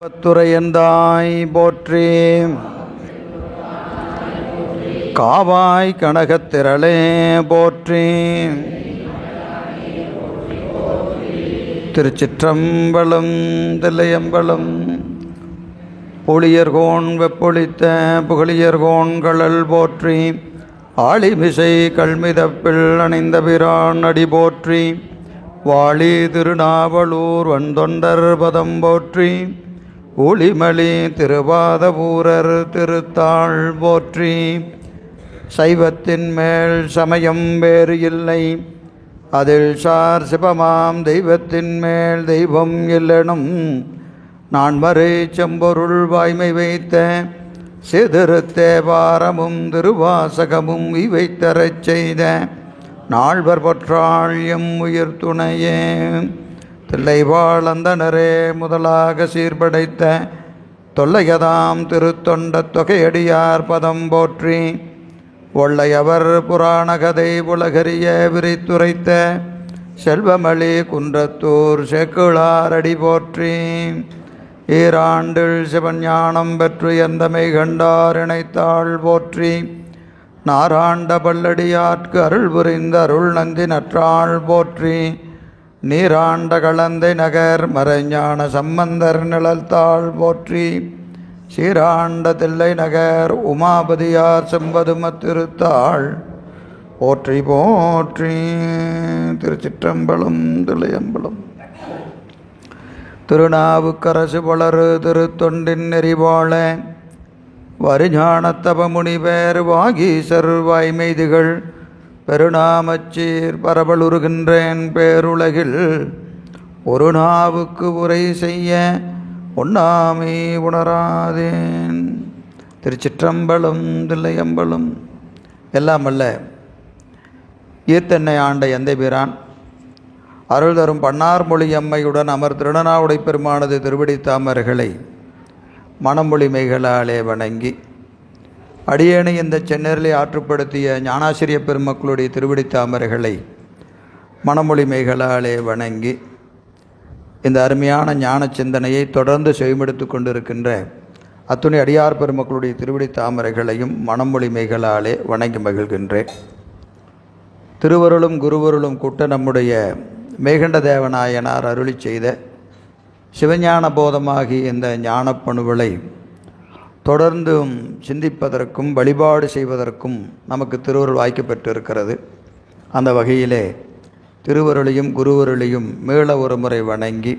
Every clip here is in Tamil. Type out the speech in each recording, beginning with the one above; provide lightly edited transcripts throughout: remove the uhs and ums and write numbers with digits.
பத்துரையந்தாய் போற்றி. காவாய் கனகத்திரளே போற்றி. திருச்சிற்றம்பலம் தில்லையம்பலம். பொழியர்கோன் வெப்பொழித்த புகழியர்கோன் கழல் போற்றி. ஆளிமிசை கல்மிதப்பில் அணிந்த பிரான் அடி போற்றி. வாழி திருநாவலூர் வந்தொண்டர் பதம் போற்றி. ஒளிமலி திருவாதபூரர் திருத்தாள் போற்றி. சைவத்தின் மேல் சமயம் வேறு இல்லை, அதில் சார் சிவமாம் தெய்வத்தின் மேல் தெய்வம் இல்லெனும் நான்மறை செம்பொருள் வாய்மை வைத்த சிதிருத்தேவாரமும் திருவாசகமும் இவைத்தரச் செய்த நால்வர் பொற்றாள் எம் உயிர் துணையே. தில்லைவாழ் அந்தணரே முதலாக சீர்படைத்த தொல்லையதாம் திருத்தொண்ட தொகையடியார் பதம் போற்றி. ஒள்ளையவர் புராண கதை உலகறிய விரித்துரைத்த செல்வமளி குன்றத்தூர் செக்குளாரடி போற்றி. ஈராண்டில் சிவஞானம் பெற்று எந்தமை கண்டார் இணைத்தாள் போற்றி. நாராண்ட பல்லடியார்க்கு அருள் புரிந்த அருள் நந்தி நற்றாள் போற்றி. நீராண்ட கலந்தை நகர் மறைஞான சம்பந்தர் நிழல்தாள் போற்றி. சீராண்ட தில்லை நகர் உமாபதியார் செம்பதும திருத்தாள் போற்றி போற்றி. திருச்சிற்றம்பலம் தில்லையம்பலம். திருநாவுக்கரசு வளரு திருத்தொண்டின் நெறிவாழ வரிஞானத்தப முனிவர் வாகீசர் வாய்மைதிகள் பெருநாமச்சீர் பரவலுருகின்றேன் பேருலகில் ஒரு நாவுக்கு உரை செய்ய ஒண்ணாமை உணராதேன். திருச்சிற்றம்பலம் தில்லையம்பலம். எல்லாம் அல்ல ஈர்த்தென்னை ஆண்ட எந்தை பிரான் அருள் தரும் பன்னார்மொழி அம்மையுடன் அமர் திருநாவுடை பெருமானது திருவடி தாமர்களை மணமொழி மெய்களாலே வணங்கி அடியேனை இந்த சென்னரிலே ஆற்றுப்படுத்திய ஞானாசிரிய பெருமக்களுடைய திருவடி தாமரைகளை மணமொழி மெய்களாலே வணங்கி இந்த அருமையான ஞான சிந்தனையை தொடர்ந்து செவிமெடுத்து கொண்டிருக்கின்ற அத்துணை அடியார் பெருமக்களுடைய திருவடி தாமரைகளையும் மணமொழி மெய்களாலே வணங்கி மகிழ்கின்றேன். திருவருளும் குருவருளும் கூட்ட நம்முடைய மேகண்ட தேவநாயனார் அருளி செய்த சிவஞான போதமாகி இந்த ஞானப்பணுவலை தொடர்ந்தும் சிந்திப்பதற்கும் வழிபாடு செய்வதற்கும் நமக்கு திருவருள் வாய்க்கப்பட்டிருக்கிறது. அந்த வகையிலே திருவருளையும் குருவருளையும் மீள ஒரு முறை வணங்கி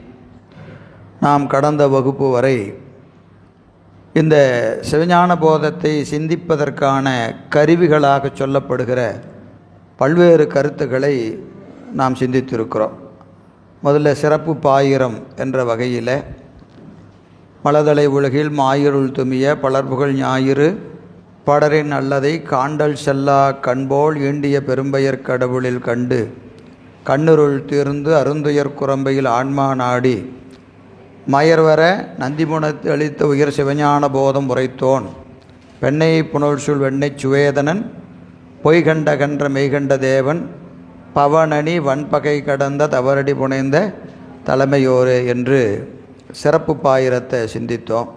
நாம் கடந்த வகுப்பு வரை இந்த சிவஞான போதத்தை சிந்திப்பதற்கான கருவிகளாக சொல்லப்படுகிற பல்வேறு கருத்துக்களை நாம் சிந்தித்திருக்கிறோம். முதல்ல சிறப்பு பாயிரம் என்ற வகையில் மலதலை உலகில் மாயிருள் துமிய பலர்புகழ் ஞாயிறு படரின் அல்லதை காண்டல் செல்லா கண்போல் ஈண்டிய பெரும்பெயர் கடவுளில் கண்டு கண்ணுருள் தீர்ந்து அருந்துயர் குரம்பையில் ஆன்மா நாடி மயர்வர நந்திமுனத்து அளித்த உயர் சிவஞான போதம் உரைத்தோன் பெண்ணை புனல்சூழ் வெண்ணெய் சுவேதனன் பொய்கண்ட கன்ற மெய்கண்ட தேவன் பவனணி வன்பகை கடந்த தவறடி புனைந்த தலைமையோரே என்று சிறப்பு பாயிரத்தை சிந்தித்தோம்.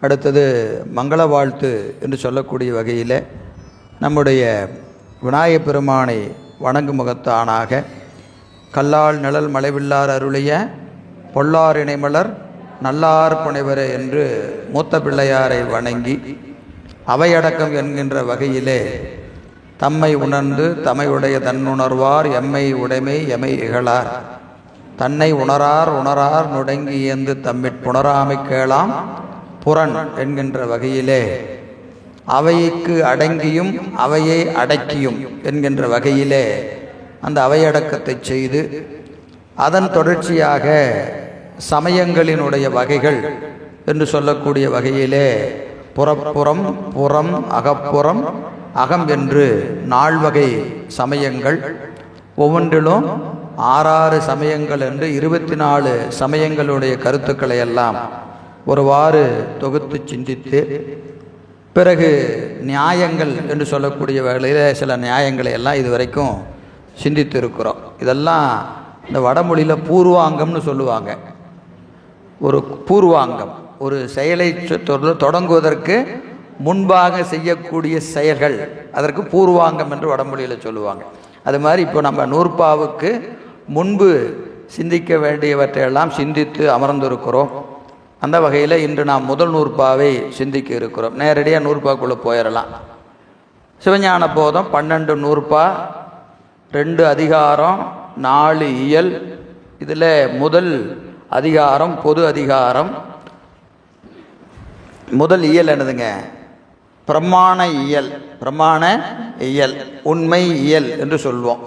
அடுத்தது மங்கள வாழ்த்து என்று சொல்லக்கூடிய வகையில் நம்முடைய விநாயகப் பெருமானை வணங்கும் முகத்தானாக கல்லால் நிழல் மலைவில்லார் அருளிய பொல்லார் இணைமலர் நல்லார் புனைவரே என்று மூத்த பிள்ளையாரை வணங்கி அவையடக்கம் என்கின்ற வகையிலே தம்மை உணர்ந்து தமையுடைய தன்னுணர்வார் எம்மை உடைமை எமை இகழார் தன்னை உணரார் உணரார் நுடங்கி ஏந்து தம்மிற் புணராமை கேளாம் புறன் என்கின்ற வகையிலே அவைக்கு அடங்கியும் அவையை அடக்கியும் என்கின்ற வகையிலே அந்த அவையடக்கத்தை செய்து அதன் தொடர்ச்சியாக சமயங்களினுடைய வகைகள் என்று சொல்லக்கூடிய வகையிலே புறப்புறம் புறம் அகப்புறம் அகம் என்று 4 வகை சமயங்கள், ஒவ்வொன்றிலும் 6 சமயங்கள் என்று 24 சமயங்களுடைய கருத்துக்களை எல்லாம் ஒருவாறு தொகுத்து சிந்தித்து பிறகு நியாயங்கள் என்று சொல்லக்கூடிய வகையில் சில நியாயங்களை எல்லாம் இதுவரைக்கும் சிந்தித்து இருக்கிறோம். இதெல்லாம் இந்த வடமொழியில் பூர்வாங்கம்னு சொல்லுவாங்க. ஒரு பூர்வாங்கம், ஒரு செயலை தொடங்குவதற்கு முன்பாக செய்யக்கூடிய செயல்கள், அதற்கு பூர்வாங்கம் என்று வடமொழியில் சொல்லுவாங்க. அது மாதிரி இப்போ நம்ம நூற்பாவுக்கு முன்பு சிந்திக்க வேண்டியவற்றையெல்லாம் சிந்தித்து அமர்ந்திருக்கிறோம். அந்த வகையில் இன்று நாம் முதல் நூற்பாவை சிந்திக்க இருக்கிறோம். நேரடியாக நூற்பாக்குள்ளே போயிடலாம். சிவஞான போதம் 12 நூற்பா, 2 அதிகாரம், 4 இயல். இதில் முதல் அதிகாரம் பொது அதிகாரம். முதல் இயல் என்னதுங்க? பிரமாண இயல். பிரமாண இயல், உண்மை இயல் என்று சொல்வோம்.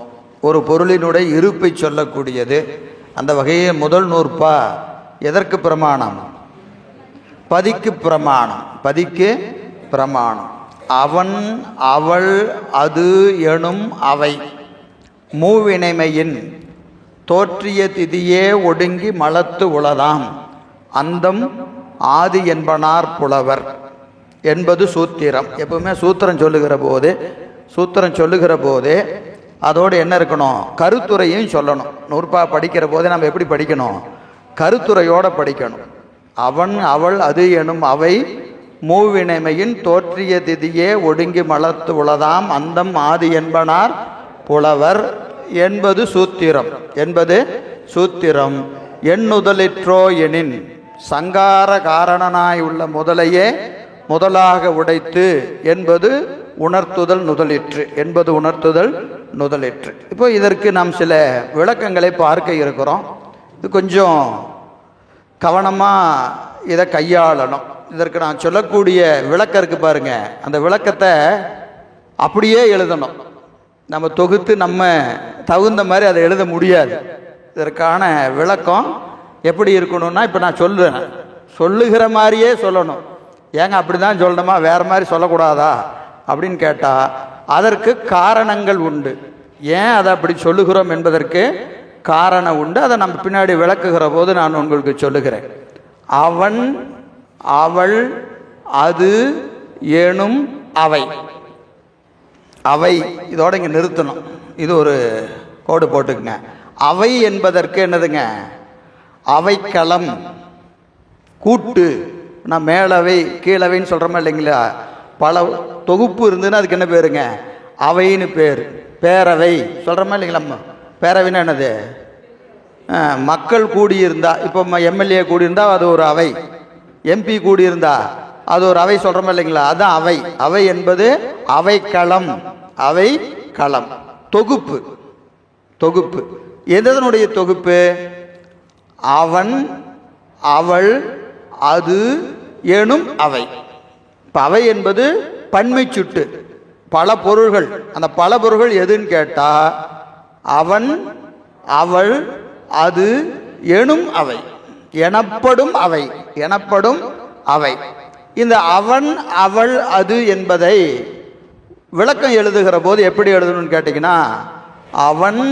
ஒரு பொருளினுடைய இருப்பை சொல்லக்கூடியது. அந்த வகையில் முதல் நூற்பா எதற்கு பிரமாணம்? பதிக்கு பிரமாணம். பதிக்கு பிரமாணம். அவன், அவள், அது எனும் அவை மூவினைமையின் தோற்றிய திதியே ஒடுங்கி மலத்து உளதாம் அந்தம் ஆதி என்பனார் புலவர் என்பது சூத்திரம். எப்பவுமே சூத்திரம் சொல்லுகிற போதே அதோடு என்ன இருக்கணும்? கருத்துரையும் சொல்லணும். நூற்பா படிக்கிற போதே நம்ம எப்படி படிக்கணும்? கருத்துரையோடு படிக்கணும். அவன், அவள், அது எனும் அவை மூவினைமையின் தோற்றிய திதியே ஒடுங்கி மலத்து உளதாம் அந்தம் ஆதி என்பனார் புலவர் என்பது சூத்திரம். என்பது சூத்திரம். எண்ணுதலிற்றோ எனின் சங்கார காரணனாய் உள்ள முதலையே முதலாக உடைத்து என்பது உணர்த்துதல் நுதலிற்று. என்பது உணர்த்துதல் நுதலிற்று. இப்போ இதற்கு நாம் சில விளக்கங்களை பார்க்க இருக்கிறோம். இது கொஞ்சம் கவனமாக இதை கையாளணும். இதற்கு நான் சொல்லக்கூடிய விளக்கம் இருக்குது பாருங்க. அந்த விளக்கத்தை அப்படியே எழுதணும். நம்ம தொகுத்து நம்ம தகுந்த மாதிரி அதை எழுத முடியாது. இதற்கான விளக்கம் எப்படி இருக்கணும்னா, இப்போ நான் சொல்லுகிற மாதிரியே சொல்லணும். ஏங்க அப்படி தான் சொல்லணுமா, வேறு மாதிரி சொல்லக்கூடாதா அப்படின்னு கேட்டால் அதற்கு காரணங்கள் உண்டு. ஏன் அதை அப்படி சொல்லுகிறோம் என்பதற்கு காரணம் உண்டு. அதை நம்ம பின்னாடி விளக்குகிற போது நான் உங்களுக்கு சொல்லுகிறேன். அவன், அவள், அது எனும் அவை. அவை இதோட இங்கே நிறுத்தணும். இது ஒரு கோடு போட்டுக்குங்க. அவை என்பதற்கு என்னதுங்க? அவைக்களம், கூட்டு. நான் மேலவை கீழவைன்னு சொல்கிறோமா இல்லைங்களா? பல தொகுப்பு இருந்துன்னா அதுக்கு என்ன பேருங்க? அவைன்னு பேர். பேரவை சொல்கிறோமா இல்லைங்களா? பேரவைன்னா என்னது? மக்கள் கூடியிருந்தா, இப்போ எம்எல்ஏ கூடியிருந்தா அது ஒரு அவை. எம்பி கூடியிருந்தா அது ஒரு அவை சொல்கிறோமா இல்லைங்களா? அதுதான் அவை. அவை என்பது அவைக்களம். அவைக்களம் தொகுப்பு. தொகுப்பு எதனுடைய தொகுப்பு? அவன், அவள், அது எனும் அவை. இப்போ அவை என்பது பன்மை சுட்டு, பல பொருள்கள். அந்த பல பொருள்கள் எதுன்னு கேட்டால் அவன், அவள், அது எனும் அவை எனப்படும் அவை. எனப்படும் அவை. இந்த அவன், அவள், அது என்பதை விளக்கம் எழுதுகிற போது எப்படி எழுதணும்னு கேட்டிங்கன்னா, அவன்,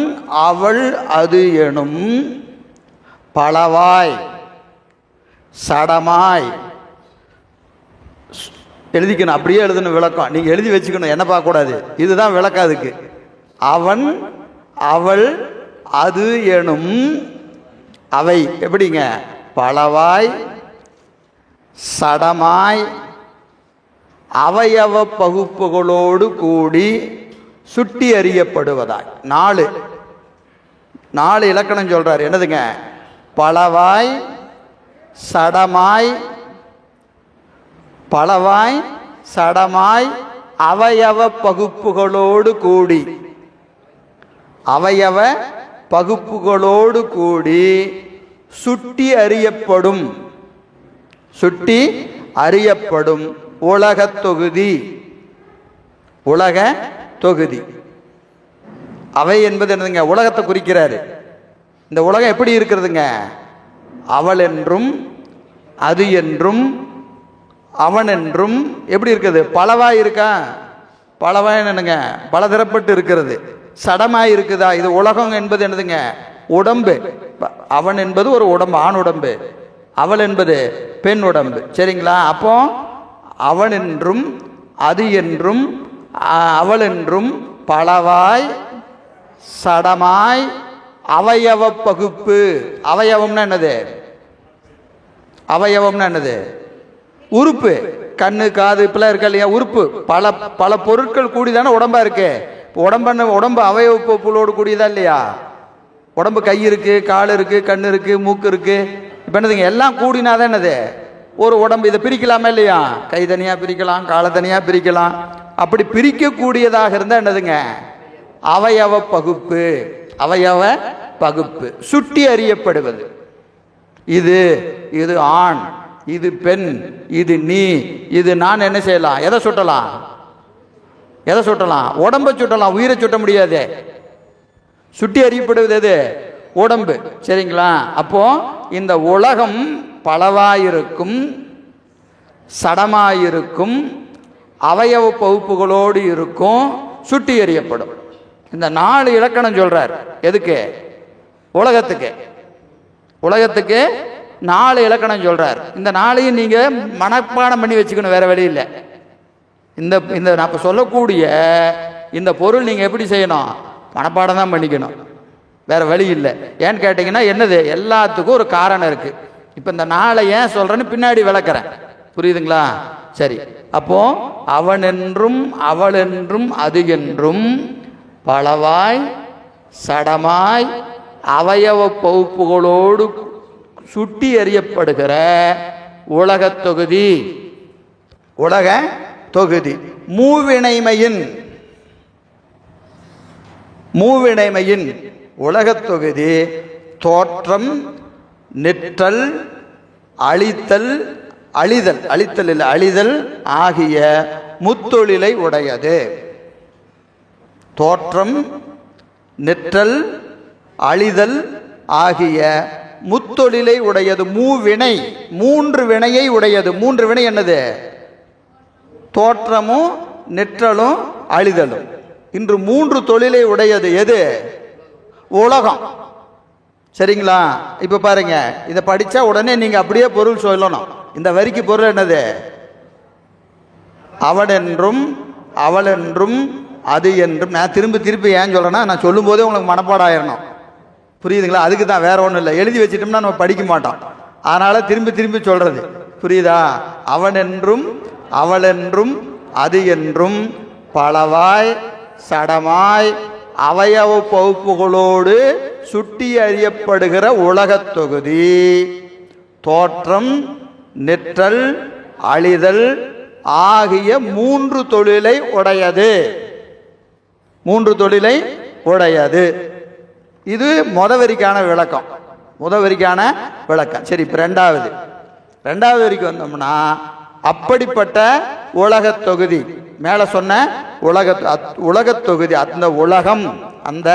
அவள், அது எனும் பலவாய் சடமாய் எழுதிக்கணும். அப்படியே எழுதணும் விளக்கம். நீங்கள் எழுதி வச்சுக்கணும், என்ன பார்க்கக்கூடாது. இதுதான் விளக்கம் அதுக்கு. அவன், அவள், அது எனும் அவை எப்படிங்க? பலவாய் சடமாய் அவயவ பகுப்புகளோடு கூடி சுட்டி அறியப்படுவதாய். 4 இலக்கணம் சொல்றார். என்னதுங்க? பலவாய் சடமாய், பலவாய் சடமாய் அவயவ பகுப்புகளோடு கூடி, அவயவ பகுப்புகளோடு கூடி சுட்டி அறியப்படும், சுட்டி அறியப்படும் உலகத் தொகுதி. உலக தொகுதி. அவை என்பது என்னதுங்க? உலகத்தை குறிக்கிறாரு. இந்த உலகம் எப்படி இருக்கிறதுங்க? அவள் என்றும் அது என்றும் அவன் என்றும் எப்படி இருக்குது? பலவாய் இருக்கா? பலவாய் என்னங்க? பலதரப்பட்டு இருக்கிறது. சடமாய் இருக்குதா? இது உலகம் என்பது என்னதுங்க? உடம்பு. அவன் என்பது ஒரு உடம்பு, ஆண் உடம்பு. அவள் என்பது பெண் உடம்பு. சரிங்களா? அப்போ அவன் என்றும் அது என்றும் அவள் என்றும் பலவாய் சடமாய் அவயவ பகுப்பு. அவயவம்னா என்னது? அவயவம்னா என்னது? உறுப்பு. கண்ணு, காது இப்பெல்லாம் இருக்கா இல்லையா? உறுப்பு. பல பல பொருட்கள் கூடிதானே உடம்பா இருக்கு. உடம்பு அவயவ பொருளோடு கூடியதா இல்லையா? உடம்பு கை இருக்கு, கால் இருக்கு, கண்ணு இருக்கு, மூக்கு இருக்கு. இப்போ என்னதுங்க, எல்லாம் கூடினாதான் என்னது ஒரு உடம்பு. இதை பிரிக்கலாமா இல்லையா? கை தனியாக பிரிக்கலாம், காலை தனியாக பிரிக்கலாம். அப்படி பிரிக்கக்கூடியதாக இருந்தால் என்னதுங்க? அவயவ பகுப்பு. அவயவ பகுப்பு. சுட்டி அறியப்படுவது. இது இது ஆண், இது பெண், இது நீ, இது நான். என்ன செய்யலாம்? எதை சுட்டலாம்? எதை சுட்டலாம்? உடம்பை சுட்டலாம், உயிரை சுட்ட முடியாது. சுட்டி அறியப்படுவது எது? உடம்பு. சரிங்களா? அப்போ இந்த உலகம் பலவாயிருக்கும், சடமாயிருக்கும், அவயவ பகுப்புகளோடு இருக்கும், சுட்டி அறியப்படும். இந்த 4 இலக்கணம் சொல்றார். எதுக்கு? உலகத்துக்கு. உலகத்துக்கு 4 இலக்கணம் சொல்றார். இந்த 4ஐயும் நீங்க மனப்பாடம் பண்ணி வச்சுக்கணும், வேற வழி இல்லை. இந்த இந்த நான் இப்போ சொல்லக்கூடிய இந்த பொருள் நீங்க எப்படி செய்யணும்? மனப்பாடம் தான் பண்ணிக்கணும், வேற வழி இல்லை. ஏன்னு கேட்டீங்கன்னா என்னது, எல்லாத்துக்கும் ஒரு காரணம் இருக்கு. இப்போ இந்த 4 ஏன் சொல்றேன்னு பின்னாடி விளக்குறேன். புரியுதுங்களா? சரி. அப்போ அவன் என்றும் அவள் என்றும் அது என்றும் பலவாய் சடமாய் அவயவ பகுப்புகளோடு சுட்டி அறியப்படுகிற உலக தொகுதி. உலக தொகுதி மூவினைமையின் உலகத் தொகுதி தோற்றம், நிற்றல், அழித்தல் ஆகிய முத்தொழிலை உடையது. தோற்றம், நிற்றல், அழிதல் ஆகிய முத்தொழிலை உடையது. மூவினை, 3 வினையை உடையது. 3 வினை என்னது? தோற்றமும், நிற்றலும், அழிதலும். இன்று 3 தொழிலை உடையது. எது? உலகம். சரிங்களா? இப்ப பாருங்க, இதை படிச்சா உடனே நீங்க அப்படியே பொருள் சொல்லணும். இந்த வரிக்கு பொருள் என்னது? அவன் என்றும் அவள் என்றும் அது என்றும். நான் திருப்பி ஏன் சொல்றேன்னா, நான் சொல்லும் போதே உங்களுக்கு மனப்பாடம் ஆயிடணும். புரியுதுங்களா? அதுக்கு தான், வேற ஒன்றும் இல்லை. எழுதி வச்சிட்டோம்னா நம்ம படிக்க மாட்டோம். அதனால திரும்பி சொல்றது. புரியுதா? அவன் என்றும் அவள் என்றும் அது என்றும் பலவாய் சடமாய் அவயவ பகுப்புகளோடு சுட்டி அறியப்படுகிற உலகத் தொகுதி தோற்றம், நிற்றல், அழிதல் ஆகிய 3 தொழிலை உடையது. 3 தொழிலை உடையது. இது முதவரிக்கான விளக்கம். சரி, இப்போ ரெண்டாவது வரிக்கு வந்தோம்னா, அப்படிப்பட்ட உலகத் தொகுதி, மேல சொன்ன உலகத் தொகுதி, அந்த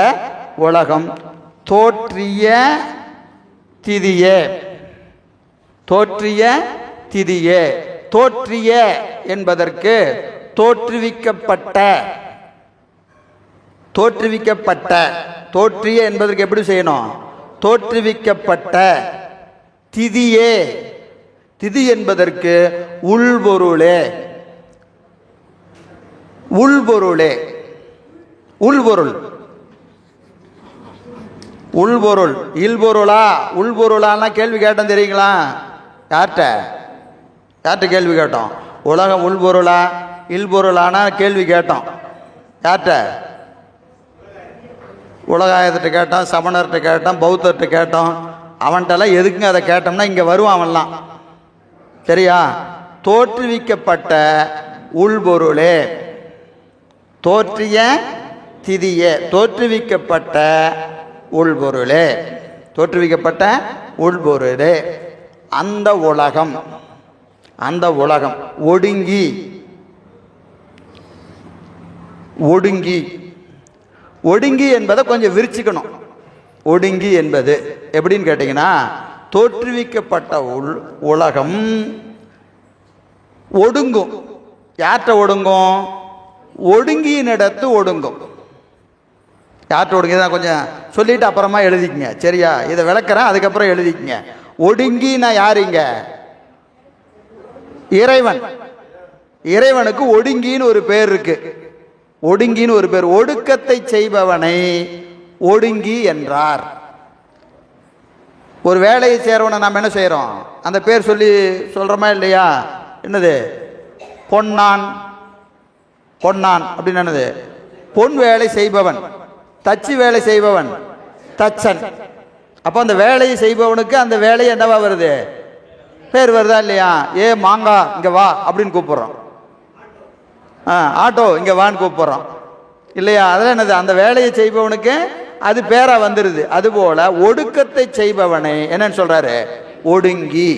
உலகம் தோற்றிய திதியே. தோற்றிய என்பதற்கு தோற்றுவிக்கப்பட்ட. தோற்றிய என்பதற்கு எப்படி செய்யணும்? தோற்றுவிக்கப்பட்ட. திதியே. திதி என்பதற்கு உள்பொருளே. உள்பொருள். இல்பொருளா உள்பொருளான்னா கேள்வி கேட்டோம் தெரியுங்களா? யார்கிட்ட கேள்வி கேட்டோம்? உலகம் உள்பொருளா இல்பொருளானா கேள்வி கேட்டோம். யார்கிட்ட? உலகாயத்திட்ட கேட்டோம், சமணர்கிட்ட கேட்டோம், பௌத்தர்கிட்ட கேட்டோம். அவன்கிட்டலாம் எதுக்குங்க அதை கேட்டோம்னா இங்கே வருவான் அவன்லாம். சரியா? தோற்றுவிக்கப்பட்ட உள்பொருளே. தோற்றிய திதியே. தோற்றுவிக்கப்பட்ட உள்பொருளே. அந்த உலகம் ஒடுங்கி என்பதை கொஞ்சம் விரிச்சுக்கணும். ஒடுங்கி என்பது எப்படின்னு கேட்டீங்கன்னா, தோற்றுவிக்கப்பட்ட உலகம் ஒடுங்கும். யார்கிட்ட ஒடுங்கும்? ஒடுங்கியினிடத்து ஒடுங்கும். யார்கிட்ட ஒடுங்கிதான் கொஞ்சம் சொல்லிட்டு அப்புறமா எழுதிக்கங்க. சரியா? இதை விளக்குறேன், அதுக்கப்புறம் எழுதிக்கங்க. ஒடுங்கினா யாருங்க? இறைவன். இறைவனுக்கு ஒடுங்கின்னு ஒரு பேர் இருக்கு. ஒடுக்கத்தை செய்பவனை ஒடுங்கி என்றார். ஒரு வேலையை சேரவனை நாம் என்ன செய்கிறோம்? அந்த பேர் சொல்லி சொல்கிறோமா இல்லையா? என்னது? பொன்னான். பொன்னான் அப்படின்னு என்னது? பொன் வேலை செய்பவன். தச்சு வேலை செய்பவன் தச்சன். அப்போ அந்த வேலையை செய்பவனுக்கு அந்த வேலை என்னவா வருது? பேர் வருதா இல்லையா? ஏ மாங்கா இங்கே வா அப்படின்னு கூப்பிட்றோம். ஆட்டோ இங்கே வான்னு கூப்பிட்றோம் இல்லையா? அதில் என்னது? அந்த வேலையை செய்பவனுக்கு அது பேரா வந்துடுது. அதுபோல ஒடுக்கத்தை செய்பவனை என்னன்னு சொல்றாரு? ஒடுங்கி.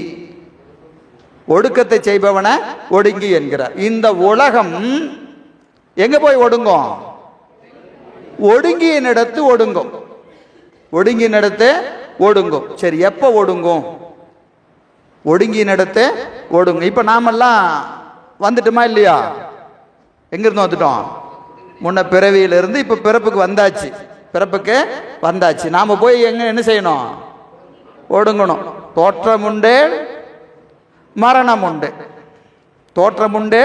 ஒடுக்கத்தை செய்பவனை ஒடுங்கி என்கிறார். இந்த உலகம் எங்க போய் ஒடுங்கும்? ஒடுங்கியினிடத்து ஒடுங்கும். ஒடுங்கியினிடத்து ஒடுங்கும். சரி, எப்போ ஒடுங்கும்? ஒடுங்கியினிடத்து ஒடுங்கும். இப்போ நாமெல்லாம் வந்துட்டோமா இல்லையா? எங்கிருந்து வந்துட்டோம்? முன்ன பிறவியிலிருந்து இப்போ பிறப்புக்கு வந்தாச்சு. பிறப்புக்கு வந்தாச்சு. நாம் போய் என்ன செய்யணும்? ஒடுங்கணும். தோற்றம் உண்டு மரணம் உண்டு. தோற்றம் உண்டு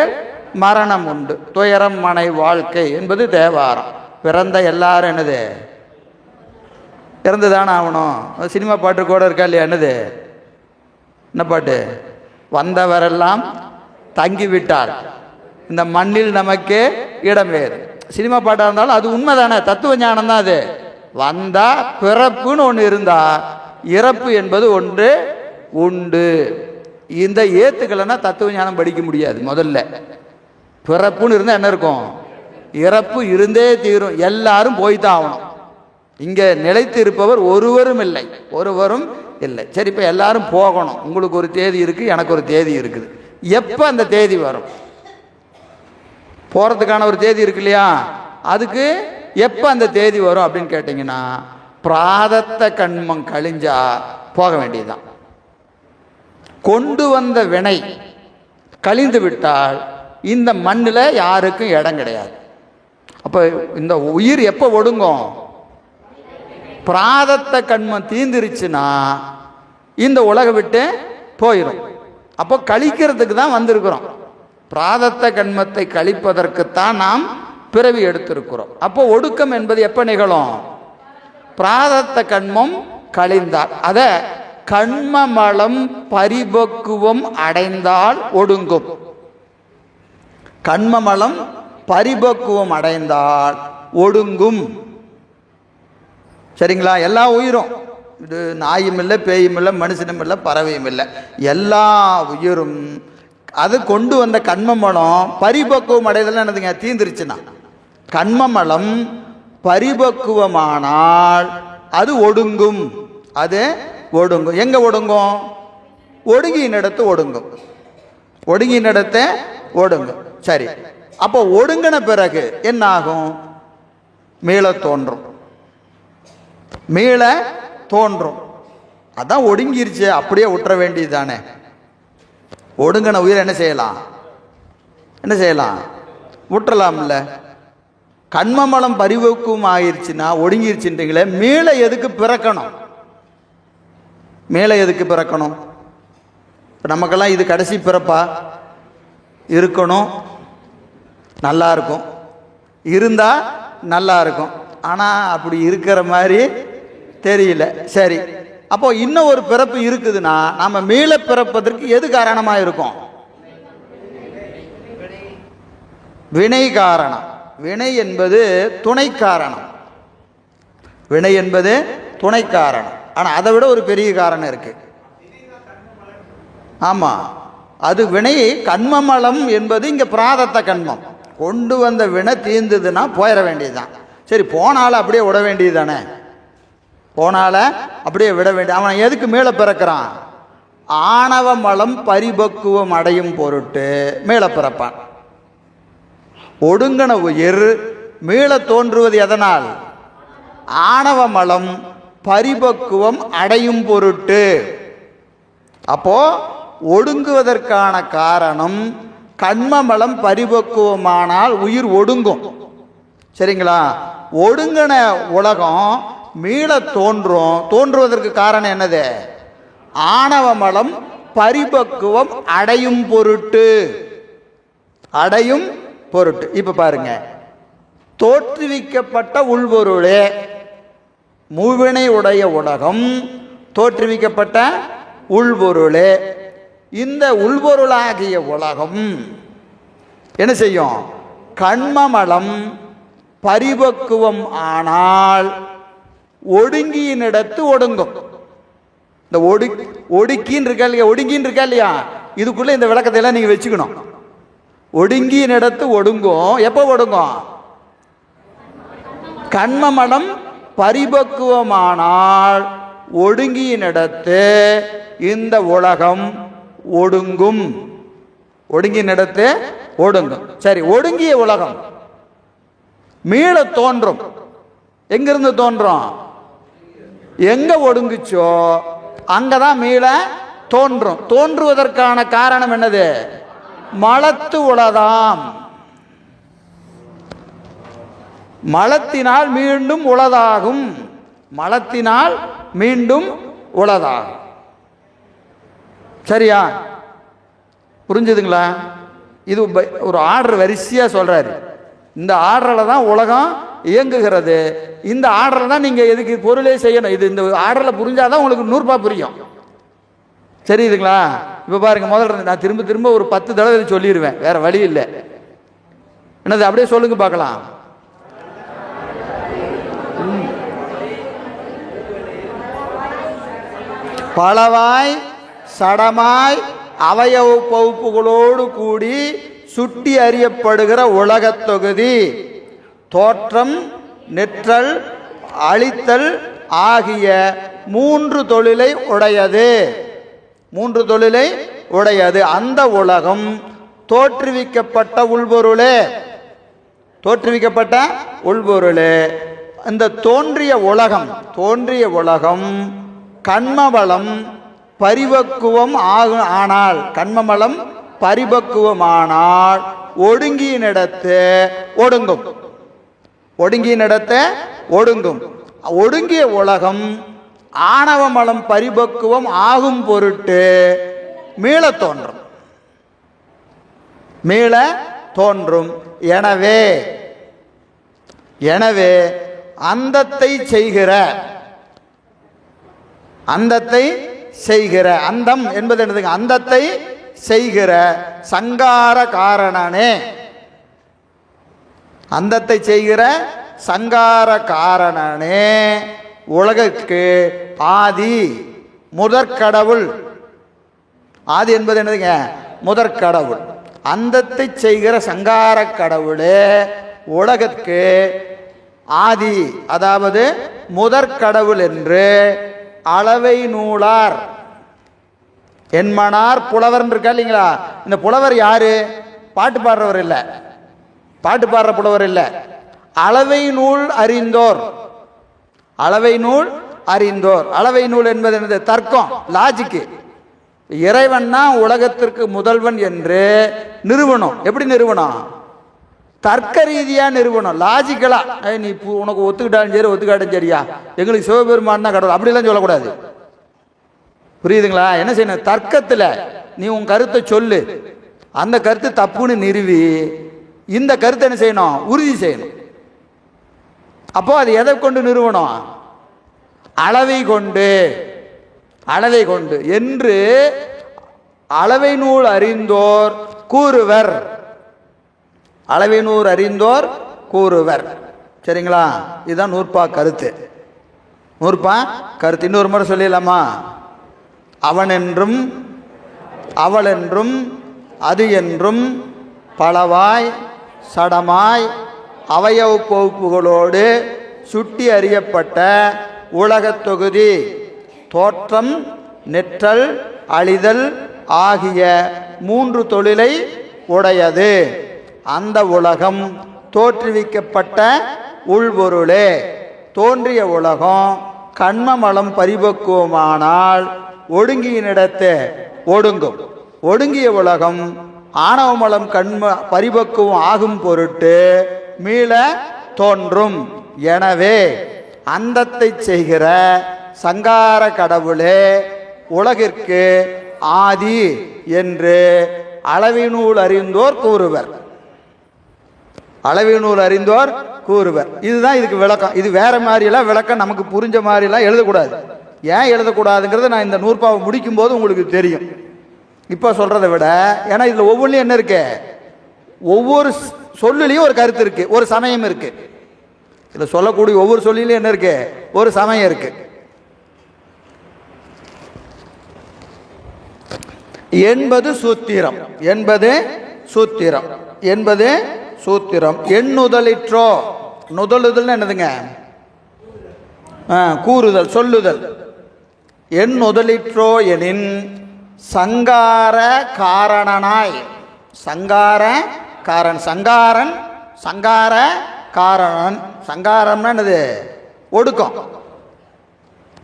மரணம் உண்டு. துயரம் மனை வாழ்க்கை என்பது தேவாரம். பிறந்த எல்லாரும் என்னது? இறந்துதானே ஆகணும். சினிமா பாட்டு கூட இருக்கா இல்லையா? என்னது? என்ன பாட்டு? வந்தவரெல்லாம் தங்கிவிட்டார், இந்த மண்ணில் நமக்கு இடம் வேறு. சினிமா பாட்டாக இருந்தாலும் அது உண்மை தானே, தத்துவ ஞானம் தான் அது. வந்தா பிறப்புன்னு ஒன்று இருந்தா இறப்பு என்பது ஒன்று உண்டு. இந்த ஏத்துக்கலைன்னா தத்துவ ஞானம் படிக்க முடியாது. முதல்ல பிறப்புன்னு இருந்தால் என்ன இருக்கும்? இறப்பு இருந்தே தீரும். எல்லாரும் போய்தான் ஆகணும். இங்கே நிலைத்து இருப்பவர் ஒருவரும் இல்லை, ஒருவரும் இல்லை. சரி, இப்போ எல்லாரும் போகணும். உங்களுக்கு ஒரு தேதி இருக்குது, எனக்கு ஒரு தேதி இருக்குது. எப்போ அந்த தேதி வரும்? போகிறதுக்கான ஒரு தேதி இருக்கு இல்லையா? அதுக்கு எப்போ அந்த தேதி வரும் அப்படின்னு கேட்டிங்கன்னா, பிராதத்த கண்மம் கழிஞ்சா போக வேண்டியதுதான். கொண்டு வந்த வினை கழிந்து விட்டால் இந்த மண்ணில் யாருக்கும் இடம் கிடையாது. அப்போ இந்த உயிர் எப்போ ஒடுங்கும்? பிராதத்த கண்மம் தீந்துருச்சுன்னா இந்த உலக விட்டு போயிடும். அப்போ கழிக்கிறதுக்கு தான் வந்திருக்கிறோம். பிராதத்த கண்மத்தை கழிப்பதற்குத்தான் நாம் பிறவி எடுத்திருக்கிறோம். அப்போ ஒடுக்கம் என்பது எப்போ நிகழும்? பிராதத்த கண்மம் கழிந்தால், அத கண்மமலம் பரிபக்குவம் அடைந்தால் ஒடுங்கும். கண்மமலம் பரிபக்குவம் அடைந்தால் ஒடுங்கும். சரிங்களா? எல்லா உயிரும், இது நாயும் இல்லை, பேயும் இல்லை, மனுஷனும் இல்லை, பறவையும் இல்லை, எல்லா உயிரும் அது கொண்டு வந்த கண்மமலம் பரிபக்குவம் அடைதல் என்னதுங்க? தீந்துருச்சுன்னா கண்மமலம் பரிபக்குவமானால் அது ஒடுங்கும். அது ஒடுங்கும். எங்க ஒடுங்கும்? ஒடுங்கியினிடத்து ஒடுங்கும். ஒடுங்கியினிடத்து ஒடுங்கும். சரி, அப்போ ஒடுங்கின பிறகு என்ன ஆகும்? மீள தோன்றும். மீள தோன்றும். அதான் ஒடுங்கிருச்சு, அப்படியே விட்டுற வேண்டியது தானே. ஒடுங்கின உயிர் என்ன செய்யலாம்? என்ன செய்யலாம்? விட்டுறலாம்ல. கண்மமலம் பரிபக்குவம் ஆயிடுச்சுன்னா ஒடுங்கிருச்சுன்றீங்களே, மீள எதுக்கு பிறக்கணும்? மேலே எதுக்கு பிறக்கணும்? நமக்கெல்லாம் இது கடைசி பிறப்பா? இருக்கணும், நல்லா இருக்கும், இருந்தால் நல்லா இருக்கும். ஆனால் அப்படி இருக்கிற மாதிரி தெரியல. சரி, அப்போ இன்னும் ஒரு பிறப்பு இருக்குதுன்னா நம்ம மீள பிறப்பதற்கு எது காரணமாக இருக்கும்? வினை காரணம். வினை என்பது துணை காரணம். வினை என்பது துணை காரணம். ஆனால் அதை விட ஒரு பெரிய காரணம் இருக்கு. ஆமாம், அது வினை. கண்மமலம் என்பது இங்கே பிராதத்த கண்மம். கொண்டு வந்த வினை தீர்ந்ததுன்னா போயிட வேண்டியதுதான். சரி, போனால அப்படியே விட வேண்டியது தானே. போனால அப்படியே விட வேண்டிய. அவன் எதுக்கு மேலே பிறக்கிறான்? ஆணவ மலம் பரிபக்குவம் அடையும் பொருட்டு மேலே பிறப்பான். ஒடுங்கன உயிர் மீள தோன்றுவது எதனால்? ஆணவ மலம் பரிபக்குவம் அடையும் பொருட்டு. அப்போ ஒடுங்குவதற்கான காரணம் கண்மமலம் பரிபக்குவமானால் உயிர் ஒடுங்கும். சரிங்களா? ஒடுங்கின உலகம் மீள தோன்றும். தோன்றுவதற்கு காரணம் என்னது? ஆணவ மலம் பரிபக்குவம் அடையும் பொருட்டு. அடையும் பொருட்டு. இப்ப பாருங்க, தோற்றுவிக்கப்பட்ட உள்பொருளே மூவினை உடைய உலகம் தோற்றுவிக்கப்பட்ட உள்பொருளே. இந்த உள்பொருளாகிய உலகம் என்ன செய்யும்? கண்மமலம் பரிபக்குவம் ஆனால் ஒடுங்கியினிடத்து ஒடுங்கும். இந்த ஒடுக்கின்னு இருக்கா இல்லையா, ஒடுங்கின்னு இருக்கா இல்லையா, இதுக்குள்ள இந்த விளக்கத்தை எல்லாம் நீங்க வச்சுக்கணும். ஒடுங்கியினிடத்து ஒடுங்கும். எப்போ ஒடுங்கும்? கண்மமலம் பரிபக்குவமானால் ஒடுங்கியினிடத்து இந்த உலகம் ஒடுங்கும். ஒடுங்கியினிடத்து ஒடுங்கும். சரி, ஒடுங்கிய உலகம் மீள தோன்றும். எங்கிருந்து தோன்றும்? எங்க ஒடுங்குச்சோ அங்கதான் மீள தோன்றும். தோன்றுவதற்கான காரணம் என்னது? மலத்து உளதாம். மலத்தினால் மீண்டும் உளதாகும். மலத்தினால் மீண்டும் உளதாகும். சரியா? புரிஞ்சுதுங்களா? இது ஒரு ஆர்டர் வரிசையா சொல்றாரு. இந்த ஆர்டரில் தான் உலகம் இயங்குகிறது. இந்த ஆர்டரில் தான் நீங்க எதுக்கு பொருளே செய்யணும். இது இந்த ஆர்டரில் புரிஞ்சாதான் உங்களுக்கு 100 புரியும். சரிதுங்களா? இப்போ பாருங்க, முதல்ல நான் திரும்ப திரும்ப ஒரு 10 தடவை சொல்லிடுவேன், வேற வழி இல்லை. என்னது? அப்படியே சொல்லுங்க பார்க்கலாம். பலவாய் சடமாய் அவயவ பகுப்புகளோடு கூடி சுட்டி அறியப்படுகிற உலகத் தொகுதி தோற்றம், நிற்றல், அழித்தல் ஆகிய 3 தொழிலை உடையது. 3 தொழிலை உடையது. அந்த உலகம் தோற்றுவிக்கப்பட்ட உள்பொருளே. தோற்றுவிக்கப்பட்ட உள்பொருளே. இந்த தோன்றிய உலகம் கண்மபலம் பரிபக்குவம் ஆனால், கண்மமலம் பரிபக்குவமானால் ஒடுங்கியினிடத்து ஒடுங்கும். ஒடுங்கியினிடத்து ஒடுங்கும். ஒடுங்கிய உலகம் ஆணவமலம் பரிபக்குவம் ஆகும் பொருட்டு மீள தோன்றும். மீள தோன்றும். எனவே அந்தத்தை செய்கிற அந்தம் என்பது என்னதுங்க? அந்தத்தை செய்கிற சங்கார காரணனே. அந்தத்தை செய்கிற சங்கார காரணனே உலகிற்கு ஆதி முதற்கடவுள். ஆதி என்பது என்னதுங்க? முதற்கடவுள். அந்தத்தை செய்கிற சங்கார கடவுளே உலகிற்கு ஆதி, அதாவது முதற்கடவுள் என்று அளவை நூலார் என்மனார் புலவர் இருக்கா இல்லைங்களா? இந்த புலவர் யாரு? பாட்டு பாடுறவர் இல்லை, பாட்டு பாடுற புலவர் இல்லை. அளவை நூல் அறிந்தோர். அளவை நூல் அறிந்தோர். அளவை நூல் என்பது என்னது? தர்க்கம், லாஜிக்கு. இறைவன்னா உலகத்திற்கு முதல்வன் என்று நிறுவனம். எப்படி நிறுவனம்? தர்க்க ரீதியா நிறுவனம், லாஜிக்கலா. நீ உனக்கு ஒத்துக்கிட்டாலும் சரி ஒத்துக்காட்டும் சரியா, எங்களுக்கு சிவபெருமான் தான் கடவுள் அப்படிலாம் சொல்லக்கூடாது. புரியுதுங்களா? என்ன செய்யணும்? தர்க்கத்துல நீ உன் கருத்தை சொல்லு, அந்த கருத்து தப்புன்னு நிறுவி இந்த கருத்தை என்ன செய்யணும்? உறுதி செய்யணும். அப்போ அது எதை கொண்டு நிறுவனம்? அளவை கொண்டு. அளவை கொண்டு என்று அளவை நூல் அறிந்தோர் கூறுவர். அளவை நூல் அறிந்தோர் கூறுவர். சரிங்களா? இதுதான் நூற்பா கருத்து. நூற்பா கருத்து இன்னொரு முறை சொல்லிடலாமா? அவன் என்றும் அவள் என்றும் அது என்றும் பலவாய் சடமாய் அவயவ பகுப்புகளோடு சுட்டி அறியப்பட்ட உலகத் தொகுதி தோற்றம், நிற்றல், அழிதல் ஆகிய 3 தொழிலை உடையது. அந்த உலகம் தோற்றுவிக்கப்பட்ட உள்பொருளே. தோன்றிய உலகம் கண்மமலம் பரிபக்குவமானால் ஒடுங்கியினிடத்து ஒடுங்கும். ஒடுங்கிய உலகம் ஆணவமலம் கண்ம பரிபக்குவம் ஆகும் பொருட்டு மீள தோன்றும். எனவே அந்தத்தை செய்கிற சங்கார கடவுளே உலகிற்கு ஆதி என்று அளவினூல் அறிந்தோர் கூறுவர். அளவினூல் அறிந்தோர் கூறுவர். இதுதான் இதுக்கு விளக்கம். இது வேற மாதிரிலாம் விளக்கம் நமக்கு புரிஞ்ச மாதிரிலாம் எழுதக்கூடாது. ஏன் எழுதக்கூடாதுங்கிறத நான் இந்த நூற்பாவை முடிக்கும் போது உங்களுக்கு தெரியும். இப்போ சொல்கிறத விட, ஏன்னா இதில் ஒவ்வொன்றிலும் என்ன இருக்கு, ஒவ்வொரு சொல்லுலையும் ஒரு கருத்து இருக்கு, ஒரு சமயம் இருக்கு. இதில் சொல்லக்கூடிய ஒவ்வொரு சொல்லிலையும் என்ன இருக்கு, ஒரு சமயம் இருக்கு. என்பது சூத்திரம், என்பது சூத்திரம், என்பது சூத்திரம். எண்ணுதலிற்றோ, நுதலுதல் என்னதுங்க, கூறுதல், சொல்லுதல். எண்ணுதலிற்றோ எனின் சங்கார காரணனாய், சங்கார காரன், சங்காரன், சங்கார காரணன். சங்காரம்னா என்னது, ஒடுக்கம்.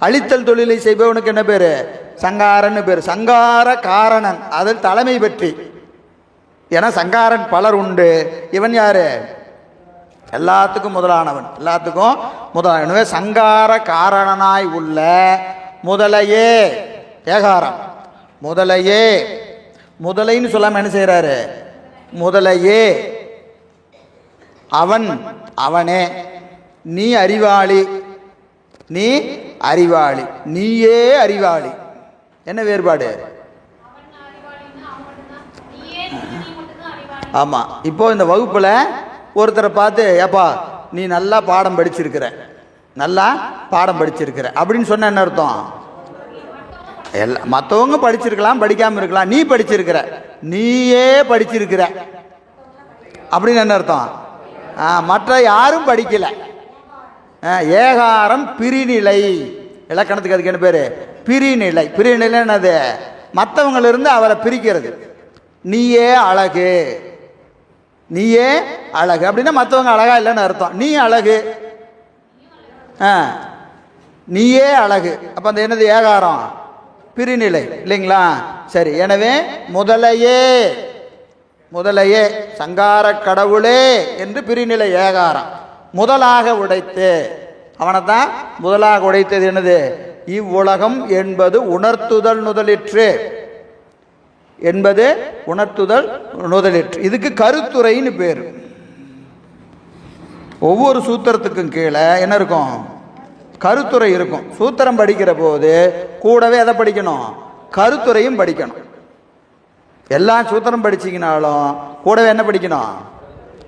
அழித்தல் தொழிலை செய்பவனுக்கு என்ன பேரு, சங்காரன் பேர். சங்கார காரணன், அதில் தலைமை பற்றி. ஏன்னா சங்காரன் பலர் உண்டு, இவன் யாரு, எல்லாத்துக்கும் முதலானவன், எல்லாத்துக்கும் முதலான. எனவே சங்கார காரணனாய் உள்ள முதலையே, ஏகாரம், முதலையே. முதலைன்னு சொல்லாம என்ன செய்யறாரு, முதலையே. அவன், அவனே. நீ அறிவாளி, நீ அறிவாளி, நீயே அறிவாளி. என்ன வேறுபாடு? ஆமா. இப்போ இந்த வகுப்புல ஒருத்தரை பார்த்து, ஏப்பா நீ நல்லா பாடம் படிச்சிருக்கிற, நல்லா பாடம் படிச்சிருக்கிற அப்படின்னு சொன்ன என்ன அர்த்தம், மற்றவங்க படிச்சிருக்கலாம், படிக்காம இருக்கலாம், நீ படிச்சிருக்கிற, நீயே படிச்சிருக்கிற அப்படின்னு என்ன அர்த்தம், மற்ற யாரும் படிக்கல. ஏகாரம் பிரிநிலை, இலக்கணத்துக்கு அதுக்கு என்ன பேரு, பிரிநிலை. பிரிநிலை என்னது, மற்றவங்களிருந்து அவரை பிரிக்கிறது. நீயே அழகு, நீயே அழகு அப்படின்னா மற்றவங்க அழகா இல்லைன்னு அர்த்தம். நீ அழகு, நீயே அழகு. அப்ப அந்த என்னது, ஏகாரம் பிரிநிலை இல்லைங்களா? சரி. எனவே முதலையே, முதலையே, சங்கார கடவுளே என்று பிரிநிலை ஏகாரம். முதலாக உடைத்து, அவனைத்தான் முதலாக உடைத்தது. என்னது, இவ்வுலகம் என்பது உணர்த்துதல் நுதலிற்று, என்பது உணர்த்துதல் நுதலிற்று. இதுக்கு கருத்துரைன்னு பேர். ஒவ்வொரு சூத்திரத்துக்கும் கீழே என்ன இருக்கும், கருத்துரை இருக்கும். சூத்திரம் படிக்கிற போது கூடவே எதை படிக்கணும், கருத்துரையும் படிக்கணும். எல்லா சூத்திரம் படிச்சிங்கனாலும் கூடவே என்ன படிக்கணும்,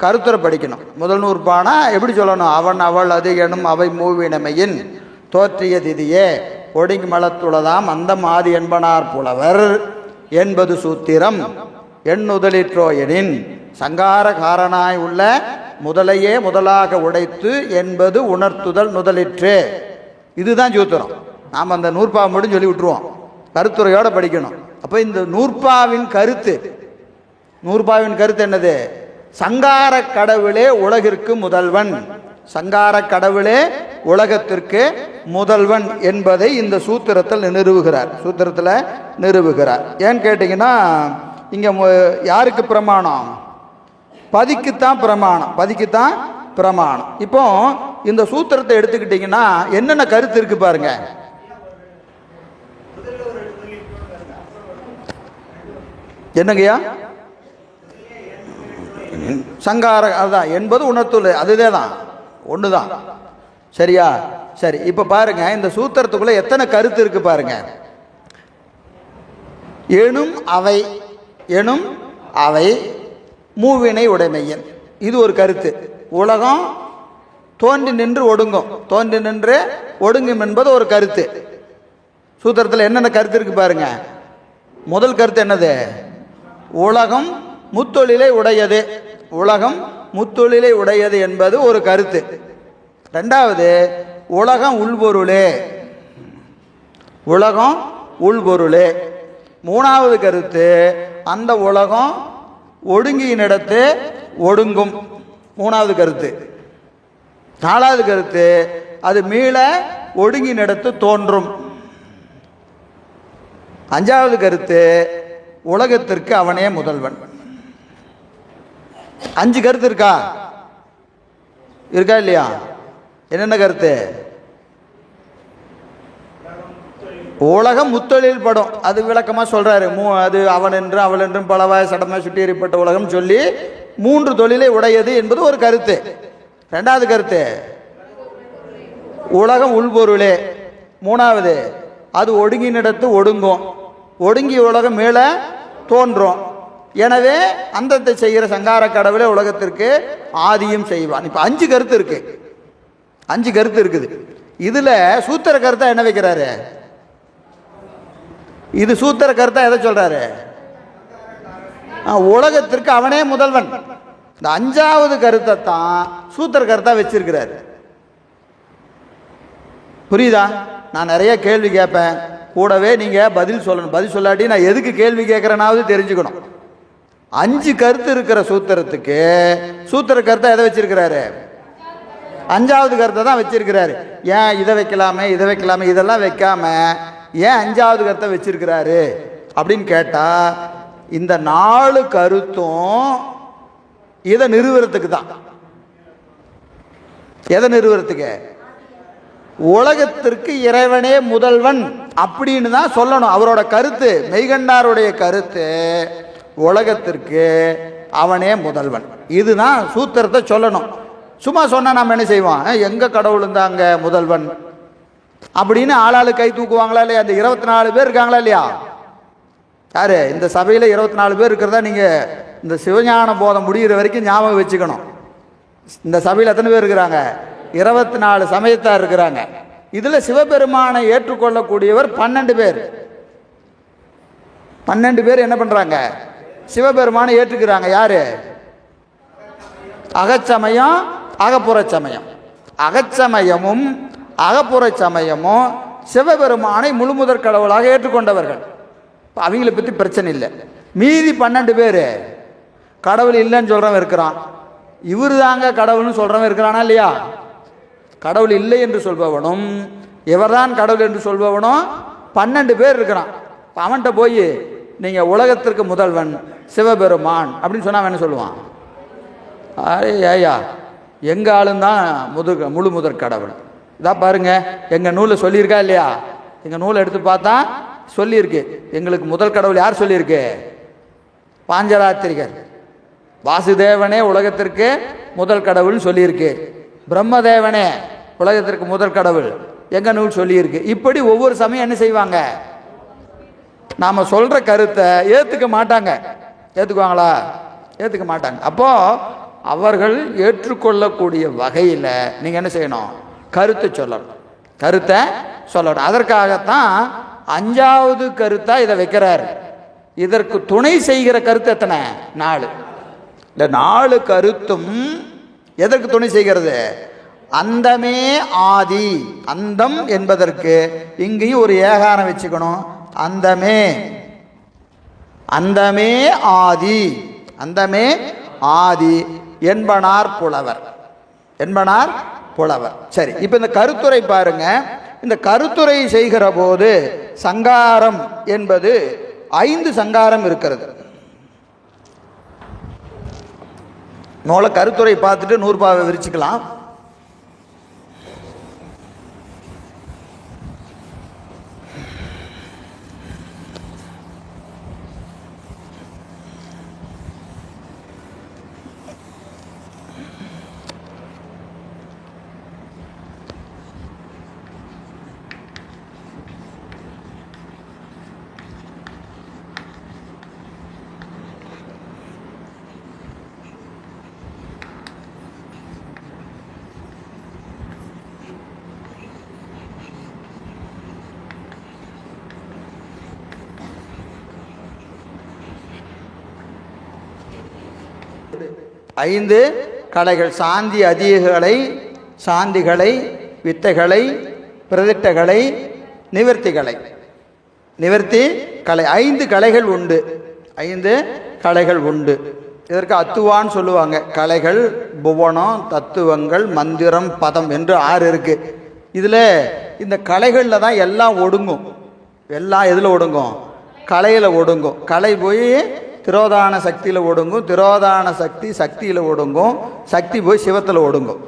கருத்துரை படிக்கணும். முதல் நூற்பானா எப்படி சொல்லணும், அவன் அவள் அது எனும் அவை மூவினமையின் தோற்றிய திதியே ஒடுங்கி மலத்துளதாம் அந்த மாதி என்பனார் புலவர் என்பது சூத்திரம். எண்ணுதலிற்றோ எனின் சங்கார காரணாய் உள்ள முதலையே முதலாக உடைத்து என்பது உணர்த்துதல் நுதலிற்று. இதுதான் சூத்திரம். நாம் அந்த நூற்பா மட்டும் சொல்லி விட்டுருவோம், கருத்துரையோட படிக்கணும். அப்போ இந்த நூற்பாவின் கருத்து, நூற்பாவின் கருத்து என்னது, சங்கார கடவுளே உலகிற்கு முதல்வன், சங்கார கடவுளே உலகத்திற்கு முதல்வன் என்பதை இந்த சூத்திரத்தில் நிறுவுகிறார், சூத்திரத்தில் நிறுவுகிறார். ஏன்னு கேட்டிங்கன்னா, இங்கே யாருக்கு பிரமாணம், பதிக்குத்தான் பிரமாணம், பதிக்குத்தான் பிரமாணம். இப்போ இந்த சூத்திரத்தை எடுத்துக்கிட்டிங்கன்னா என்னென்ன கருத்து இருக்கு பாருங்க. என்னங்கய்யா, சங்கார அதுதான் என்பது உணர்த்துள்ள, அதுதே தான், ஒன்று தான். சரியா? சரி. இப்போ பாருங்க, இந்த சூத்திரத்துக்குள்ள எத்தனை கருத்து இருக்கு பாருங்க. எனும் அவை, எனும் அவை மூவினை உடைமையன், இது ஒரு கருத்து. உலகம் தோன்றி நின்று ஒடுங்கும், தோன்றி நின்று ஒடுங்கும் என்பது ஒரு கருத்து. சூத்திரத்தில் என்னென்ன கருத்து இருக்கு பாருங்க. முதல் கருத்து என்னது, உலகம் முத்தொழிலை உடையது, உலகம் முத்தொழிலை உடையது என்பது ஒரு கருத்து. ரெண்டாவது, உலகம் உள்பொருளே, உலகம் உள்பொருளே. மூணாவது கருத்து, அந்த உலகம் ஒடுங்கியினிடத்து ஒடுங்கும், மூணாவது கருத்து. நாலாவது கருத்து, அது மீள ஒடுங்கினிடத்து தோன்றும். அஞ்சாவது கருத்து, உலகத்திற்கு அவனே முதல்வன். 5 கருத்து இருக்கா, இருக்கா இல்லையா? என்னென்ன கருத்து? உலகம் முத்தொழில் படும், அது விளக்கமா சொல்றாரு. அது அவன் என்று அவள் என்றும் பலவாய் சடமாய் சுட்டி எறிப்பட்ட உலகம் சொல்லி 3 தொழிலை உடையது என்பது ஒரு கருத்து. ரெண்டாவது கருத்து, உலகம் உள்பொருளே. மூணாவது, அது ஒடுங்கினிடத்து ஒடுங்கும், ஒடுங்கிய உலகம் மேலே தோன்றும். எனவே அந்தத்தை செய்கிற சங்கார கடவுளே உலகத்திற்கு ஆதியும் செய்வான். இப்போ 5 கருத்து இருக்கு, 5 கருத்து இருக்குது. இதுல சூத்திர கருத்தா என்ன வைக்கிறாரு? இது சூத்திர கருத்தா எதை சொல்றாரு? உலகத்திற்கு அவனே முதல்வன். இந்த 5வது கருத்தை தான் சூத்திர கருத்தா வச்சிருக்கிறாரு. புரியுதா? நான் நிறைய கேள்வி கேட்பேன், கூடவே நீங்க பதில் சொல்லணும். பதில் சொல்லாட்டி நான் எதுக்கு கேள்வி கேட்கிறேனாவது தெரிஞ்சுக்கணும். 5 கருத்து இருக்கிற சூத்திரத்துக்கு சூத்திர கருத்தை எதை வச்சிருக்கிறாரு? 5வது கருத்தை தான் வச்சிருக்கிறாரு. ஏன் இதை வைக்கலாமே இதை வைக்கலாமே இதெல்லாம் வைக்காம ஏன் 5வது கருத்தை வச்சிருக்கிறாரு அப்படின்னு கேட்டா, இந்த 4 கருத்தும் இதை நிறுவனத்துக்கு தான். எதை நிறுவனத்துக்கு? உலகத்திற்கு இறைவனே முதல்வன் அப்படின்னு தான் சொல்லணும். அவரோட கருத்து, மெய்கண்டாருடைய கருத்து, உலகத்திற்கு அவனே முதல்வன். இதுதான் சூத்திரத்தை சொல்லணும். சும்மா சொன்னா நம்ம என்ன செய்வோம்? எங்க கடவுள் இருந்தாங்க முதல்வன் அப்படின்னு ஆளாளு கை தூக்குவாங்களா இல்லையா? அந்த 24 பேர் இருக்காங்களா இல்லையா? யாரு? இந்த சபையில 24 பேர் இருக்கிறதா நீங்க இந்த சிவஞான போதம் முடிகிற வரைக்கும் ஞாபகம் வச்சுக்கணும். இந்த சபையில் எத்தனை பேர் இருக்கிறாங்க? 24 சமயத்தார் இருக்கிறாங்க. இதுல சிவபெருமானை ஏற்றுக்கொள்ளக்கூடியவர் 12 பேர். 12 பேர் என்ன பண்றாங்க? சிவபெருமானை ஏற்றுக்கிறாங்க. யாரு? அகச்சமயம், அகப்புற சமயம். அகச்சமயமும் அகப்புற சமயமும் சிவபெருமானை முழுமுதற் கடவுளாக ஏற்றுக்கொண்டவர்கள். அவங்களை பற்றி பிரச்சனை இல்லை. மீதி 12 பேர் கடவுள் இல்லைன்னு சொல்றவன் இருக்கிறான். இவர் தாங்க கடவுள்னு சொல்றவன் இருக்கிறானா இல்லையா? கடவுள் இல்லை என்று சொல்பவனும் இவர்தான் கடவுள் என்று சொல்பவனும் 12 பேர் இருக்கிறான். அவன்கிட்ட போய் நீங்க உலகத்திற்கு முதல்வன் சிவபெருமான் அப்படின்னு சொன்னா என்ன சொல்லுவான்? அரே ஐயா, எங்க ஆளும் தான் முழு முதற் கடவுள். இதான் பாருங்க, எங்க நூலை சொல்லியிருக்கா இல்லையா? எங்க நூலை எடுத்து பார்த்தா சொல்லியிருக்கு. எங்களுக்கு முதல் கடவுள் யார் சொல்லியிருக்கு? பாஞ்சராத்திரிகர். வாசுதேவனே உலகத்திற்கு முதல் கடவுள்னு சொல்லியிருக்கு. பிரம்மதேவனே உலகத்திற்கு முதல் கடவுள் எங்க நூல் சொல்லியிருக்கு. இப்படி ஒவ்வொரு சமயம் என்ன செய்வாங்க? நாம சொல்ற கருத்தை ஏத்துக்க மாட்டாங்க. ஏத்துக்குவாங்களா? ஏத்துக்க மாட்டாங்க. அப்போ அவர்கள் ஏற்றுக்கொள்ளக்கூடிய வகையில் நீங்க என்ன செய்யணும்? கருத்தை சொல்லணும். கருத்தை சொல்லணும். அதற்காகத்தான் 5வது கருத்தா இதை வைக்கிறார். இதற்கு துணை செய்கிற கருத்து எத்தனை? 4. இந்த 4 கருத்தும் எதற்கு துணை செய்கிறது? அந்தமே ஆதி. அந்தம் என்பதற்கு இங்கேயும் ஒரு ஏகாரம் வச்சுக்கணும். அந்தமே, அந்தமே ஆதி, அந்தமே ஆதி என்பனார் புலவர். என்பனார் புலவர். சரி, இப்ப இந்த கருத்துரை பாருங்க. இந்த கருத்துரை செய்கிற போது சங்காரம் என்பது 5 சங்காரம் இருக்கிறது. முதல்ல கருத்துரை பார்த்துட்டு 100 பாவை விரிச்சுக்கலாம். ஐந்து கலைகள்: சாந்தி அதிகளை, சாந்திகளை, வித்தைகளை, பிரதிட்டகளை, நிவர்த்திகளை. நிவர்த்தி கலை 5 கலைகள் உண்டு. 5 கலைகள் உண்டு. இதற்கு அத்துவான்னு சொல்லுவாங்க. கலைகள், புவனம், தத்துவங்கள், மந்திரம், பதம் என்று 6 இருக்கு. இதுல இந்த கலைகளில் தான் எல்லாம் ஒடுங்கும். எல்லாம் எதில் ஒடுங்கும்? கலையில் ஒடுங்கும். கலை போய் திரோதான சக்தியில் ஒடுங்கும். திரோதான சக்தி சக்தியில் ஒடுங்கும். சக்தி போய் சிவத்தில் ஒடுங்கும்.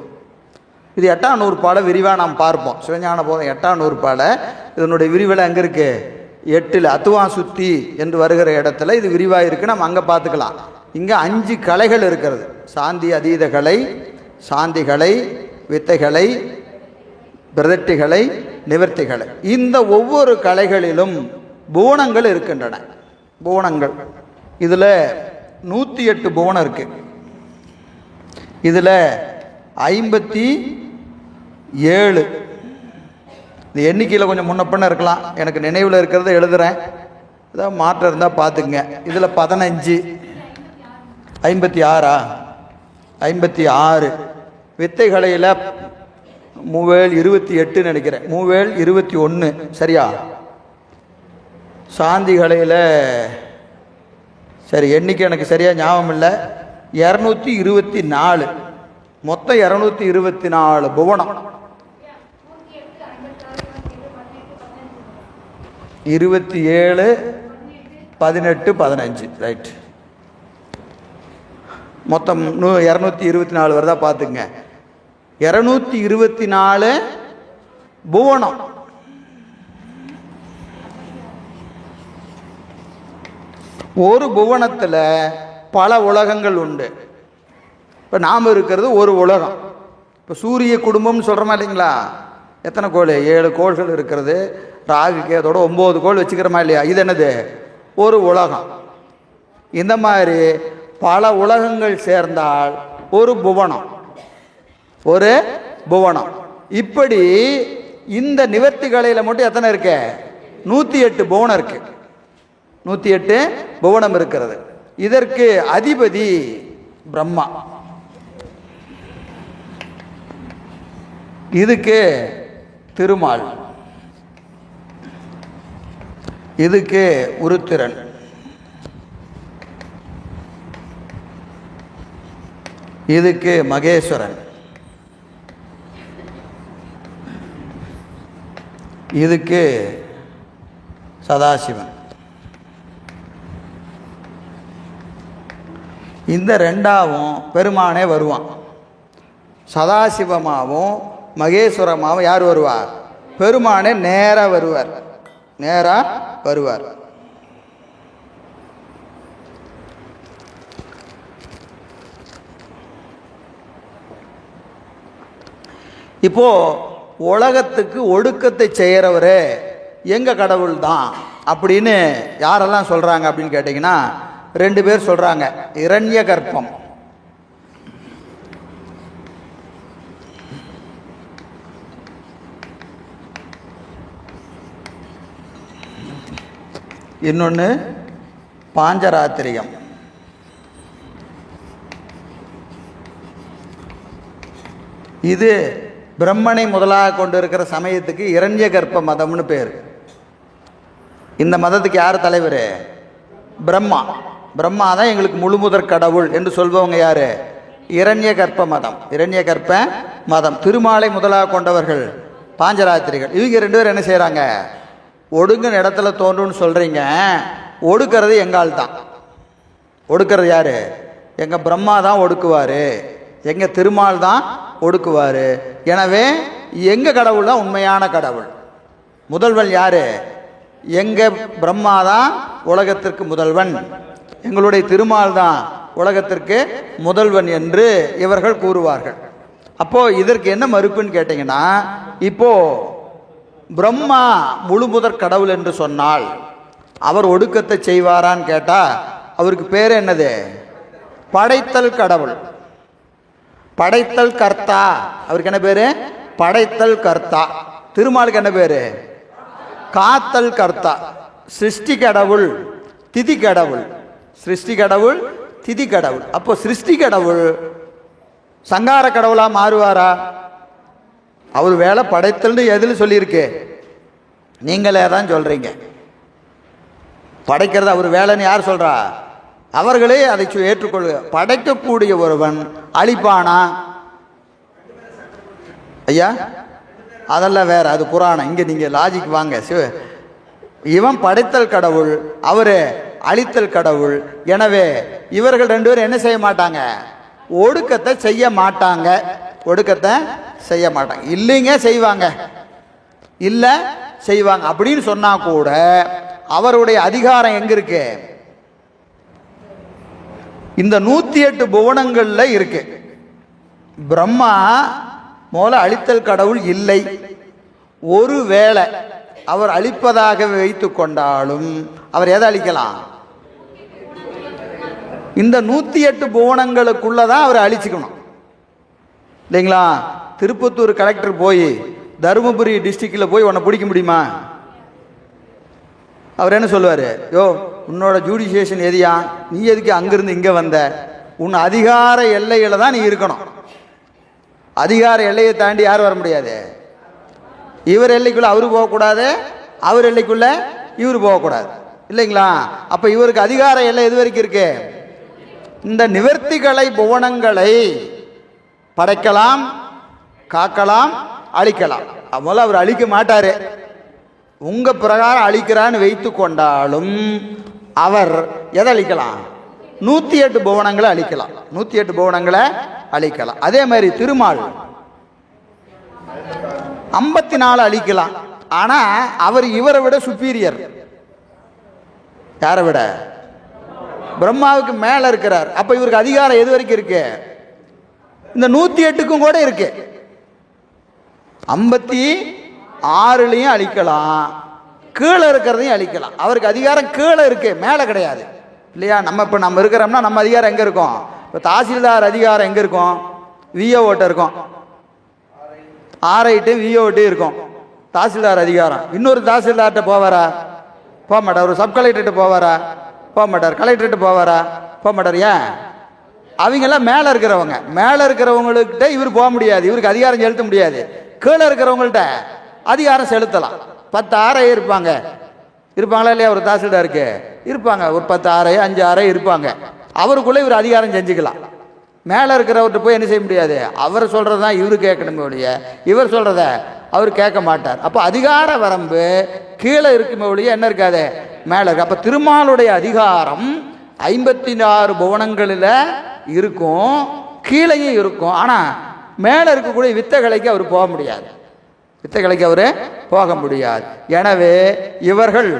இது 8ஆம் நூற்பாலை விரிவாக நாம் பார்ப்போம். சிவஞான போதம் 8ஆம் நூற்பாலை இதனுடைய விரிவில் எங்கே இருக்கு? 8 அத்துவா சுத்தி என்று வருகிற இடத்துல இது விரிவாக இருக்கு. நம்ம அங்கே பார்த்துக்கலாம். இங்கே 5 கலைகள் இருக்கிறது. சாந்தி அதீத கலை, சாந்திகளை, வித்தைகளை, பிரதிஷ்டிகளை நிவர்த்திகளை. இந்த ஒவ்வொரு கலைகளிலும் புவனங்கள் இருக்கின்றன. புவனங்கள் இதில் 108 புவனம் இருக்கு. இதில் 57 இந்த எண்ணிக்கையில் கொஞ்சம் முன்னப்பண்ண இருக்கலாம், எனக்கு நினைவில் இருக்கிறத எழுதுகிறேன், ஏதாவது மாற்றம் இருந்தால் பார்த்துக்குங்க. இதில் 15 56 56 வித்தைகளையில் 3/28 நினைக்கிறேன், 3/21 சரியா? சாந்திகளையில் சரி எண்ணிக்கை எனக்கு சரியாக ஞாபகம் இல்லை, 224 மொத்தம் 224 புவனம். 27 18 15 ரைட், மொத்தம் 224 வருதா பார்த்துங்க. 224 புவனம். ஒரு புவனத்தில் பல உலகங்கள் உண்டு. இப்போ நாம் இருக்கிறது ஒரு உலகம். இப்போ சூரிய குடும்பம்னு சொல்கிறோமா இல்லைங்களா? எத்தனை கோள்? 7 கோள்கள் இருக்கிறது. ராகு கேதோட 9 கோள் வச்சுக்கிறோமா இல்லையா? இது என்னது? ஒரு உலகம். இந்த மாதிரி பல உலகங்கள் சேர்ந்தால் ஒரு புவனம், ஒரு புவனம். இப்படி இந்த நிவர்த்திகளையில் மட்டும் எத்தனை இருக்கு? 108 புவனம் இருக்கு. 108 புவனம் இருக்கிறது. இதற்கு அதிபதி பிரம்மா. இதுக்கு திருமால், இதுக்கு உருத்திரன், இதுக்கு மகேஸ்வரன், இதுக்கு சதாசிவன். இந்த ரெண்டாவும் பெருமானே வருவான். சதாசிவமாகவும் மகேஸ்வரமாகவும் யார் வருவார்? பெருமானே நேராக வருவார், நேராக வருவார். இப்போ உலகத்துக்கு ஒடுக்கத்தை செய்கிறவரே எங்க கடவுள் தான் அப்படின்னு யாரெல்லாம் சொல்றாங்க அப்படின்னு கேட்டீங்கன்னா 2 பேர் சொல்றாங்க. இரண்ய கற்பம், இன்னொன்று பாஞ்சராத்திரியம். இது பிரம்மனை முதலாக கொண்டு இருக்கிற சமயத்துக்கு இரண்ய கற்ப மதம்னு பேர். இந்த மதத்துக்கு யார் தலைவர்? பிரம்மா. பிரம்மா தான் எங்களுக்கு முழுமுதற் கடவுள் என்று சொல்பவங்க யாரு? இரண்ய கற்ப மதம். இரண்ய கற்ப மதம். திருமாலை முதலாக கொண்டவர்கள் பாஞ்சராத்திரிகள். இவங்க 2 பேரும் என்ன செய்கிறாங்க? ஒடுங்கின இடத்துல தோன்றுன்னு சொல்கிறீங்க, ஒடுக்கிறது எங்கால் தான். ஒடுக்கிறது யார்? எங்கள் பிரம்மா தான் ஒடுக்குவார், எங்கள் திருமால் தான் ஒடுக்குவார். எனவே எங்கள் கடவுள் தான் உண்மையான கடவுள். முதல்வன் யார்? எங்கள் பிரம்மா தான் உலகத்திற்கு முதல்வன், எங்களுடைய திருமால் தான் உலகத்திற்கு முதல்வன் என்று இவர்கள் கூறுவார்கள். அப்போது இதற்கு என்ன மறுப்புன்னு கேட்டிங்கன்னா, இப்போது பிரம்மா முழுமுதற் கடவுள் என்று சொன்னால் அவர் ஒடுக்கத்தை செய்வாரான்னு கேட்டால் அவருக்கு பேர் என்னது? படைத்தல் கடவுள், படைத்தல் கர்த்தா. அவருக்கு என்ன பேர்? படைத்தல் கர்த்தா. திருமாலுக்கு என்ன பேர்? காத்தல் கர்த்தா. சிருஷ்டி கடவுள், திதி கடவுள். சிருஷ்டி கடவுள், திதி கடவுள். அப்போ சிருஷ்டி கடவுள் சங்கார கடவுளாக மாறுவாரா? அவர் வேலை படைத்தல்னு எதில் சொல்லியிருக்கு? நீங்களே தான் சொல்றீங்க. படைக்கிறது அவர் வேலைன்னு யார் சொல்றா? அவர்களே அதை ஏற்றுக்கொள்க. படைக்கக்கூடிய ஒருவன் அழிப்பானா? ஐயா அதெல்லாம் வேற, அது புராணம். இங்கே நீங்கள் லாஜிக் வாங்க. இவன் படைத்தல் கடவுள், அவரு அழித்தல் கடவுள். எனவே இவர்கள் 2 பேரும் என்ன செய்ய மாட்டாங்க? ஒடுக்கத்தை செய்ய மாட்டாங்க. ஒடுக்கத்தை செய்ய மாட்டாங்க. இல்லைங்க செய்வாங்க, இல்லை செய்வாங்க அப்படின்னு சொன்னா கூட அவருடைய அதிகாரம் எங்க இருக்கு? இந்த 108 புவனங்கள்ல இருக்கு. பிரம்மா மூல அழித்தல் கடவுள் இல்லை, ஒரு வேளை அவர் அழிப்பதாக வைத்து கொண்டாலும் அவர் எதை அழிக்கலாம்? இந்த 108 புவனங்களுக்குள்ளதான் அவர் அழிச்சுக்கணும் இல்லைங்களா? திருப்பத்தூர் கலெக்டர் போய் தருமபுரி டிஸ்ட்ரிக்டில் போய் உன்னை பிடிக்க முடியுமா? அவர் என்ன சொல்லுவார்? யோ, உன்னோட ஜூடிஷியேஷன் எதியா, நீ எதுக்கு அங்கிருந்து இங்கே வந்த? உன் அதிகார எல்லையில் தான் நீ இருக்கணும். அதிகார எல்லையை தாண்டி யார் வர முடியாது. இவர் எல்லைக்குள்ள அவரு போகக்கூடாது, அவர் எல்லைக்குள்ள இவர் போகக்கூடாது இல்லைங்களா? அப்போ இவருக்கு அதிகார எல்லை எது வரைக்கும் இருக்கு? இந்த நிவர்த்திகளை புவனங்களை படைக்கலாம், காக்கலாம், அழிக்கலாம். முதல்ல அவர் அழிக்க மாட்டாரு. உங்க பிரகாரம் அழிக்கிறான்னு வைத்து கொண்டாலும் அவர் எதை அழிக்கலாம்? 108 புவனங்களை அழிக்கலாம். 108 புவனங்களை அழிக்கலாம். அதே மாதிரி திருமால் 54 அழிக்கலாம். ஆனா அவர் இவரை விட சுப்பீரியர். யாரை விட? பிரம்மாவுக்கு மேல இருக்கிறார். அப்ப இவருக்கு அதிகாரம் எது வரைக்கும் இருக்கு? இந்த 108க்கும் கூட இருக்கு. 56லையும் அழிக்கலாம், கீழே இருக்கிறதையும் அழிக்கலாம். அவருக்கு அதிகாரம் கீழே இருக்கு, மேலே கிடையாது இல்லையா? நம்ம இருக்கிறோம்னா நம்ம அதிகாரம் எங்க இருக்கும்? இப்போ தாசில்தார் அதிகாரம் எங்க இருக்கும்? விஓட்ட இருக்கும். ஆர்ஐட்டு விஓட்டு இருக்கும். தாசில்தார் அதிகாரம் இன்னொரு தாசில்தார்கிட்ட போவாரா? போக மாட்டார். ஒரு சப் கலெக்டர்கிட்ட போவாரா? போக மாட்டார். கலெக்டர்கிட்ட போவாரா? போக மாட்டார். ஏன்? அவங்கெல்லாம் மேலே இருக்கிறவங்க. மேலே இருக்கிறவங்கள்கிட்ட இவர் போக முடியாது, இவருக்கு அதிகாரம் செலுத்த முடியாது. கீழே இருக்கிறவங்கள்ட்ட அதிகாரம் செலுத்தலாம். 10 ஆரை இருப்பாங்களா இல்லையா? ஒரு தாசில்தாருக்கு இருப்பாங்க. ஒரு 10 ஆரை 5 ஆரை இருப்பாங்க. அவருக்குள்ளே இவர் அதிகாரம் செஞ்சுக்கலாம். மேலே இருக்கிறவர்கிட்ட போய் என்ன செய்ய முடியாது. அவர் சொல்கிறது தான் இவர் கேட்கணுமே ஒழிய இவர் சொல்கிறத அவர் கேட்க மாட்டார். அப்போ அதிகார வரம்பு கீழே இருக்குமே ஒழிய என்ன இருக்காது, மேலே இருக்கு. அப்போ திருமாலுடைய அதிகாரம் 56 புவனங்களில் இருக்கும், கீழேயும் இருக்கும். ஆனால் மேலே இருக்கக்கூடிய வித்தைகளைக்கு அவர் போக முடியாது. வித்தைகளைக்கு அவர் போக முடியாது. எனவே இவர்கள்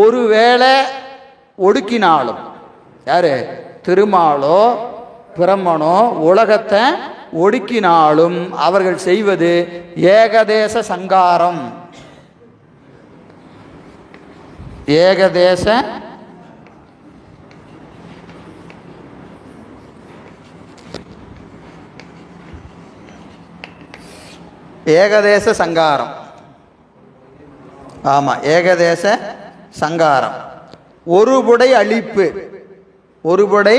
ஒருவேளை ஒடுக்கினாலும், யாரு? திருமாலோ பிரம்மனோ உலகத்தை ஒடுக்கினாலும் அவர்கள் செய்வது ஏகதேச சங்காரம். ஏகதேச ஏகதேச சங்காரம். ஆமா, ஏகதேச சங்காரம். ஒருபுடை அழிப்பு. ஒருபுடை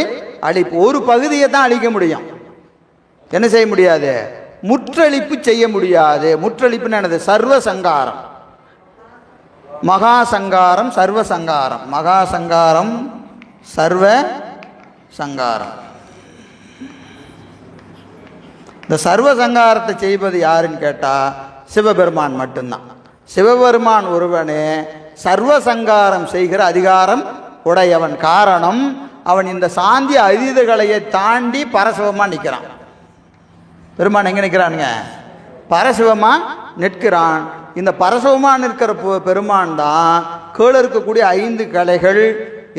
அழிப்பு. ஒரு பகுதியை தான் அழிக்க முடியும். என்ன செய்ய முடியாது? முற்றழிப்பு செய்ய முடியாது. முற்றழிப்புன்னு என்னது? சர்வ சங்காரம். மகா சங்காரம், சர்வ சங்காரம். மகா சங்காரம், சர்வ சங்காரம். இந்த சர்வ சங்காரத்தை செய்வது யாருன்னு கேட்டால் சிவபெருமான் மட்டும்தான். சிவபெருமான் ஒருவனே சர்வ சங்காரம் செய்கிற அதிகாரம் உடையவன். காரணம், அவன் இந்த சாந்தி அதீதகளையை தாண்டி பரசிவமாக நிற்கிறான். பெருமான் எங்கே நிற்கிறானுங்க? பரசிவமாக நிற்கிறான். இந்த பரசிவமாக நிற்கிற பெருமான் தான் கீழே இருக்கக்கூடிய 5 கலைகள்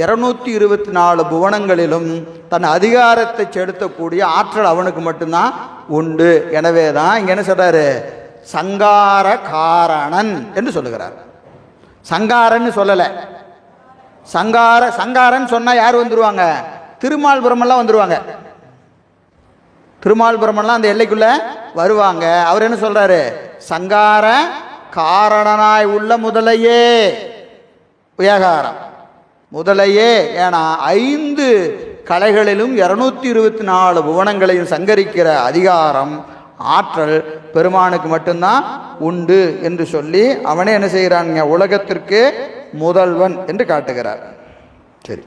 224 புவனங்களிலும் தன் அதிகாரத்தை செலுத்தக்கூடிய ஆற்றல் அவனுக்கு மட்டும்தான் உண்டு. எனவே தான் இங்க என்ன சொல்றாரு? சங்கார காரணன் என்று சொல்லுகிறார். சங்காரன்னு சொல்லல. சங்காரன் சொன்னா யார் வந்துருவாங்க? திருமால் பிரம்மெல்லாம் வந்துருவாங்க. திருமால் பிரம்மெல்லாம் அந்த எல்லைக்குள்ள வருவாங்க. அவர் என்ன சொல்றாரு? சங்கார காரணனாய் உள்ள முதலையே வியாகாரம் முதலையே. ஏன்னா 5 கலைகளிலும் 224 புவனங்களையும் சங்கரிக்கிற அதிகாரம் ஆற்றல் பெருமானுக்கு மட்டும்தான் உண்டு என்று சொல்லி அவனே என்ன செய்கிறான்? உலகத்திற்கு முதல்வன் என்று காட்டுகிறார். சரி.